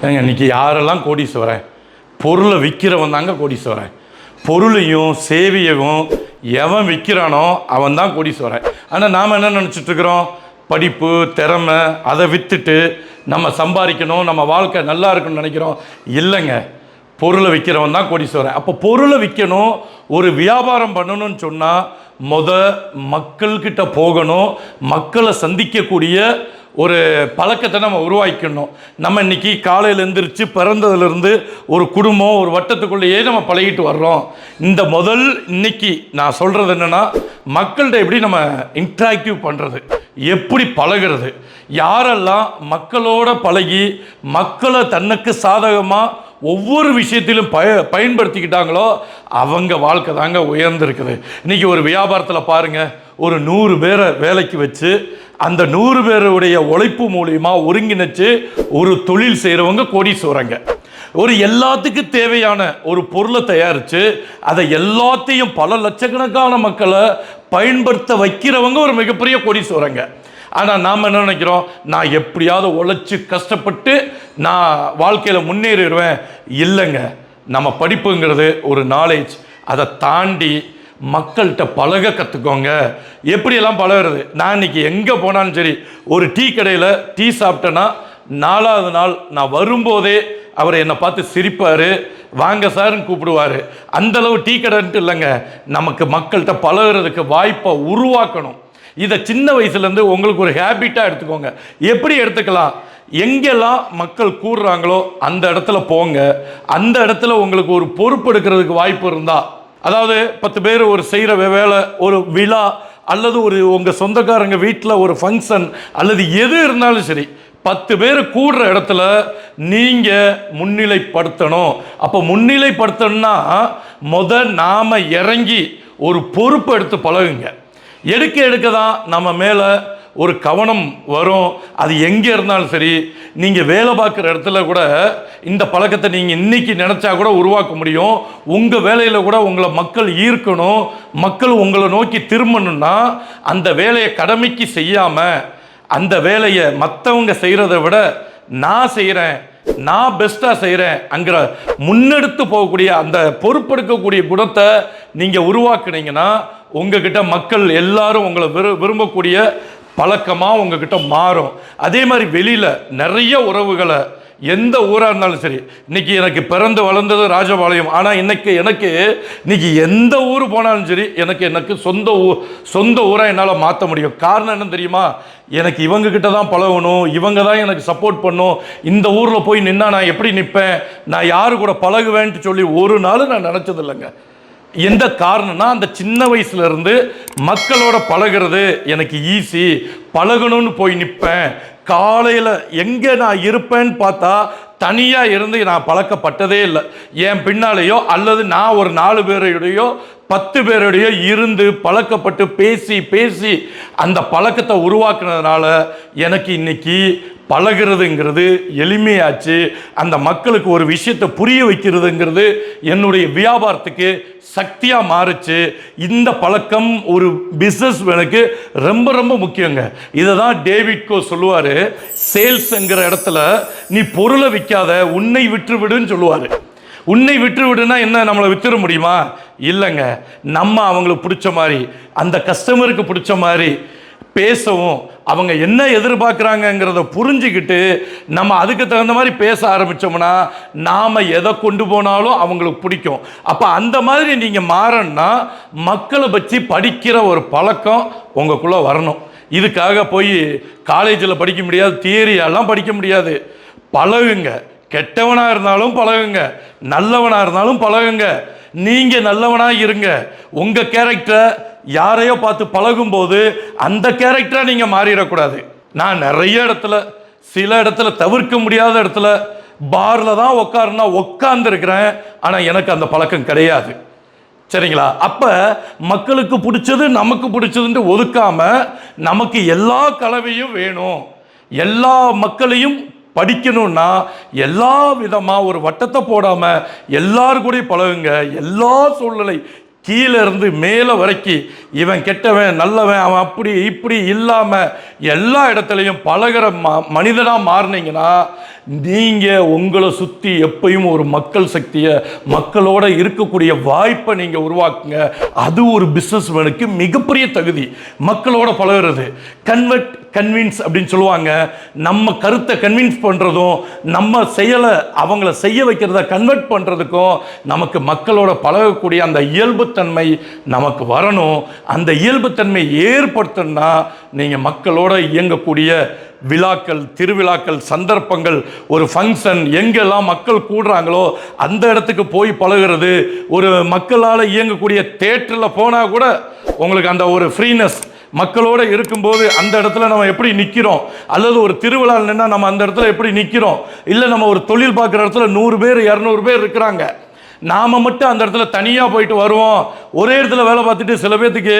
இன்னைக்கு யாரெல்லாம் கோடீஸ்வரன்? பொருளை விற்கிறவன் தாங்க கோடீஸ்வரன். பொருளையும் சேவையவும் எவன் விற்கிறானோ அவன் தான் கோடீஸ்வரன். ஆனால் நாம் என்ன நினச்சிட்ருக்குறோம்? படிப்பு, திறமை, அதை விற்றுட்டு நம்ம சம்பாதிக்கணும், நம்ம வாழ்க்கை நல்லா இருக்குன்னு நினைக்கிறோம். இல்லைங்க, பொருளை விற்கிறவன் தான் கோடீஸ்வரன். அப்போ பொருளை விற்கணும், ஒரு வியாபாரம் பண்ணணும்னு சொன்னால் மக்கள்கிட்ட போகணும், மக்களை சந்திக்கக்கூடிய ஒரு பழக்கத்தை நம்ம உருவாக்கணும். நம்ம இன்றைக்கி காலையில் எழுந்திரிச்சு பிறந்ததுலேருந்து ஒரு குடும்பம், ஒரு வட்டத்துக்குள்ளேயே நம்ம பழகிட்டு வர்றோம். இந்த இன்னைக்கு நான் சொல்கிறது என்னென்னா, மக்கள்கிட்ட எப்படி நம்ம இன்ட்ராக்டிவ் பண்ணுறது, எப்படி பழகிறது, யாரெல்லாம் மக்களோட பழகி மக்களை தன்னுக்கு சாதகமாக ஒவ்வொரு விஷயத்திலும் பயன்படுத்திக்கிட்டாங்களோ அவங்க வாழ்க்கை தாங்க உயர்ந்திருக்குது. இன்றைக்கி ஒரு வியாபாரத்தில் பாருங்கள், ஒரு 100 பேரை வேலைக்கு வச்சு அந்த 100 பேருடைய உழைப்பு மூலியமாக ஒருங்கிணைச்சு ஒரு தொழில் செய்கிறவங்க கோடீஸ்வரங்க. ஒரு எல்லாத்துக்கும் தேவையான ஒரு பொருளை தயாரித்து அதை எல்லாத்தையும் பல லட்சக்கணக்கான மக்களை பயன்படுத்த வைக்கிறவங்க ஒரு மிகப்பெரிய கோடீஸ்வரங்க. ஆனால் நாம் என்ன நினைக்கிறோம்? நான் எப்படியாவது உழைச்சி கஷ்டப்பட்டு நான் வாழ்க்கையில் முன்னேறிடுவேன். இல்லைங்க, நம்ம படிப்புங்கிறது ஒரு நாலேஜ். அதை தாண்டி மக்கள்கிட்ட பழக கற்றுக்கோங்க. எப்படியெல்லாம் பழகிறது? நான் இன்றைக்கி எங்கே போனாலும் சரி, ஒரு டீ கடையில் டீ சாப்பிட்டேன்னா 4வது நாள் நான் வரும்போதே அவர் என்னை பார்த்து சிரிப்பார், வாங்க சார்ன்னு கூப்பிடுவார். அந்தளவு டீ கடைன்ட்டு இல்லைங்க, நமக்கு மக்கள்கிட்ட பழகிறதுக்கு வாய்ப்பை உருவாக்கணும். இதை சின்ன வயசுலேருந்து உங்களுக்கு ஒரு ஹேபிட்டாக எடுத்துக்கோங்க. எப்படி எடுத்துக்கலாம்? எங்கெல்லாம் மக்கள் கூடுறாங்களோ அந்த இடத்துல போங்க. அந்த இடத்துல உங்களுக்கு ஒரு பொறுப்பு எடுக்கிறதுக்கு வாய்ப்பு இருந்தால், அதாவது 10 பேர் ஒரு செய்கிற வேலை, ஒரு விழா, அல்லது ஒரு உங்கள் சொந்தக்காரங்க வீட்டில் ஒரு ஃபங்க்ஷன், அல்லது எது இருந்தாலும் சரி, 10 பேர் கூடுற இடத்துல நீங்கள் முன்னிலைப்படுத்தணும். அப்போ முன்னிலைப்படுத்தணும்னா நாம் இறங்கி ஒரு பொறுப்பு எடுத்து பழகுங்க. எடுக்க தான் நம்ம மேலே ஒரு கவனம் வரும். அது எங்கே இருந்தாலும் சரி, நீங்கள் வேலை பார்க்குற இடத்துல கூட இந்த பழக்கத்தை நீங்கள் இன்றைக்கி நினச்சா கூட உருவாக்க முடியும். உங்கள் வேலையில் கூட உங்களை மக்கள் ஈர்க்கணும், மக்கள் உங்களை நோக்கி திரும்பணும்னா அந்த வேலையை கடமைக்கு செய்யாமல் அந்த வேலையை மற்றவங்க செய்கிறத விட நான் செய்கிறேன், நான் பெஸ்ட்டாக செய்கிறேன் அங்கிற முன்னெடுத்து போகக்கூடிய அந்த பொறுப்பெடுக்கக்கூடிய குணத்தை நீங்கள் உருவாக்குனீங்கன்னா உங்ககிட்ட மக்கள் எல்லாரும் உங்களை விரும்பக்கூடிய பழக்கமாக உங்ககிட்ட மாறும். அதே மாதிரி வெளியில் நிறைய உறவுகளை, எந்த ஊராக இருந்தாலும் சரி, இன்றைக்கி எனக்கு பிறந்து வளர்ந்தது ராஜபாளையம், ஆனால் எனக்கு இன்றைக்கி எந்த ஊர் போனாலும் சரி எனக்கு சொந்த ஊராக என்னால் மாற்ற முடியும். காரணம் என்ன தெரியுமா? எனக்கு இவங்ககிட்ட தான் பழகணும், இவங்க தான் எனக்கு சப்போர்ட் பண்ணும். இந்த ஊரில் போய் நின்னா நான் எப்படி நிற்பேன், நான் யாரு கூட பழகுவேன்ட்டு சொல்லி ஒரு நாள் நான் நினச்சதில்லைங்க. எந்த காரணம்னா, அந்த சின்ன வயசுலேருந்து மக்களோட பழகிறது எனக்கு ஈஸி, பழகணும்னு போய் நிற்பேன். காலையில் எங்கே நான் இருப்பேன்னு பார்த்தா தனியாக இருந்து நான் பழக்கப்பட்டதே இல்லை. என் பின்னாலேயோ அல்லது நான் ஒரு 4 பேருடையோ 10 பேருடையோ இருந்து பழக்கப்பட்டு பேசி அந்த பழக்கத்தை உருவாக்குனதுனால எனக்கு இன்னைக்கு பழகிறதுங்கிறது எளிமையாச்சு. அந்த மக்களுக்கு ஒரு விஷயத்தை புரிய வைக்கிறதுங்கிறது என்னுடைய வியாபாரத்துக்கு சக்தியாக மாறுச்சு. இந்த பழக்கம் ஒரு பிஸ்னஸ் எனக்கு ரொம்ப ரொம்ப முக்கியங்க. இதை தான் டேவிட் கோ சொல்லுவார், சேல்ஸுங்கிற இடத்துல நீ பொருளை விற்காத, உன்னை விற்றுவிடுன்னு சொல்லுவார். உன்னை விற்றுவிடுனா என்ன, நம்மளை வித்துட முடியுமா? இல்லைங்க, நம்ம அவங்களுக்கு பிடிச்ச மாதிரி, அந்த கஸ்டமருக்கு பிடிச்ச மாதிரி பேசவும், அவங்க என்ன எதிர்பார்க்குறாங்கங்கிறத புரிஞ்சுக்கிட்டு நம்ம அதுக்கு தகுந்த மாதிரி பேச ஆரம்பித்தோம்னா நாம் எதை கொண்டு போனாலும் அவங்களுக்கு பிடிக்கும். அப்போ அந்த மாதிரி நீங்கள் மாறணும்னா மக்களை பற்றி படிக்கிற ஒரு பழக்கம் உங்களுக்குள்ளே வரணும். இதுக்காக போய் காலேஜில் படிக்க முடியாது, தியரியெல்லாம் படிக்க முடியாது. பழகுங்க. கெட்டவனாக இருந்தாலும் பழகுங்க, நல்லவனாக இருந்தாலும் பழகுங்க. நீங்கள் நல்லவனாக இருங்க. உங்கள் கேரக்டரை யாரையோ பார்த்து பழகும்போது அந்த கேரக்டராக நீங்கள் மாறிடக்கூடாது. நான் நிறைய இடத்துல, சில இடத்துல தவிர்க்க முடியாத இடத்துல பாரில் தான் உட்கார்ந்துருக்கிறேன், ஆனால் எனக்கு அந்த பழக்கம் கிடையாது. சரிங்களா? அப்போ மக்களுக்கு பிடிச்சது நமக்கு பிடிச்சதுன்ட்டு ஒதுக்காமல் நமக்கு எல்லா கலவையும் வேணும். எல்லா மக்களையும் படிக்கணும்னா எல்லா விதமாக ஒரு வட்டத்தை போடாமல் எல்லாரு கூடயும் பழகுங்க. எல்லா சூழ்நிலை கீழே இருந்து மேலே வரைக்கும் இவன் கெட்டவன் நல்லவன் அவன் அப்படி இப்படி இல்லாமல் எல்லா இடத்துலையும் பழகிற மனிதனாக மாறினீங்கன்னா நீங்கள் உங்களை சுற்றி எப்பயும் ஒரு மக்கள் சக்தியை, மக்களோட இருக்கக்கூடிய வாய்ப்பை நீங்கள் உருவாக்குங்க. அது ஒரு பிஸ்னஸ்மேனுக்கு மிகப்பெரிய தகுதி. மக்களோட பழகிறது, கன்வின்ஸ் அப்படின்னு சொல்லுவாங்க. நம்ம கருத்தை கன்வின்ஸ் பண்ணுறதும், நம்ம செயலை அவங்கள செய்ய வைக்கிறத கன்வெர்ட் பண்ணுறதுக்கும் நமக்கு மக்களோட பழகக்கூடிய அந்த இயல்புத்தன்மை நமக்கு வரணும். அந்த இயல்புத்தன்மை ஏற்படுத்தணும்னா நீங்கள் மக்களோட இயங்கக்கூடிய விழாக்கள், திருவிழாக்கள், சந்தர்ப்பங்கள், ஒரு ஃபங்க்ஷன் எங்கெல்லாம் மக்கள் கூடுறாங்களோ அந்த இடத்துக்கு போய் பழகிறது. ஒரு மக்களால் இயங்கக்கூடிய தேட்டரில் போனால் கூட உங்களுக்கு அந்த ஒரு ஃப்ரீனஸ், மக்களோடு இருக்கும்போது அந்த இடத்துல நம்ம எப்படி நிற்கிறோம், அல்லது ஒரு திருவிழா நின்னா நம்ம அந்த இடத்துல எப்படி நிற்கிறோம், இல்லை நம்ம ஒரு தொழில் பார்க்குற இடத்துல 100 பேர் 200 பேர் இருக்கிறாங்க, நாம் மட்டும் அந்த இடத்துல தனியாக போயிட்டு வருவோம். ஒரே இடத்துல வேலை பார்த்துட்டு சில பேர்த்துக்கு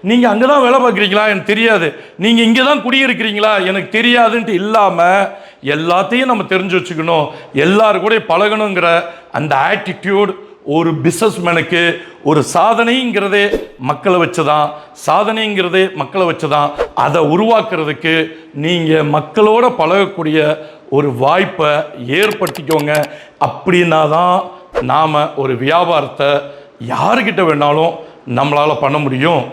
நீங்கள் அங்கே தான் வேலை பார்க்குறீங்களா எனக்கு தெரியாது, நீங்கள் இங்கே தான் குடியிருக்கிறீங்களா எனக்கு தெரியாதுன்ட்டு இல்லாமல் எல்லாத்தையும் நம்ம தெரிஞ்சு வச்சுக்கணும், எல்லாரு கூட பழகணுங்கிற அந்த ஆட்டிடியூட் ஒரு பிஸ்னஸ்மேனுக்கு. ஒரு சாதனைங்கிறதே மக்களை வச்சு தான், சாதனைங்கிறதே மக்களை வச்சு தான். அதை உருவாக்குறதுக்கு நீங்கள் மக்களோட பழகக்கூடிய ஒரு வாய்ப்பை ஏற்படுத்திக்கோங்க. அப்படின்னா தான் நாம் ஒரு வியாபாரத்தை யாருக்கிட்ட வேணாலும் நம்மளால் பண்ண முடியும்.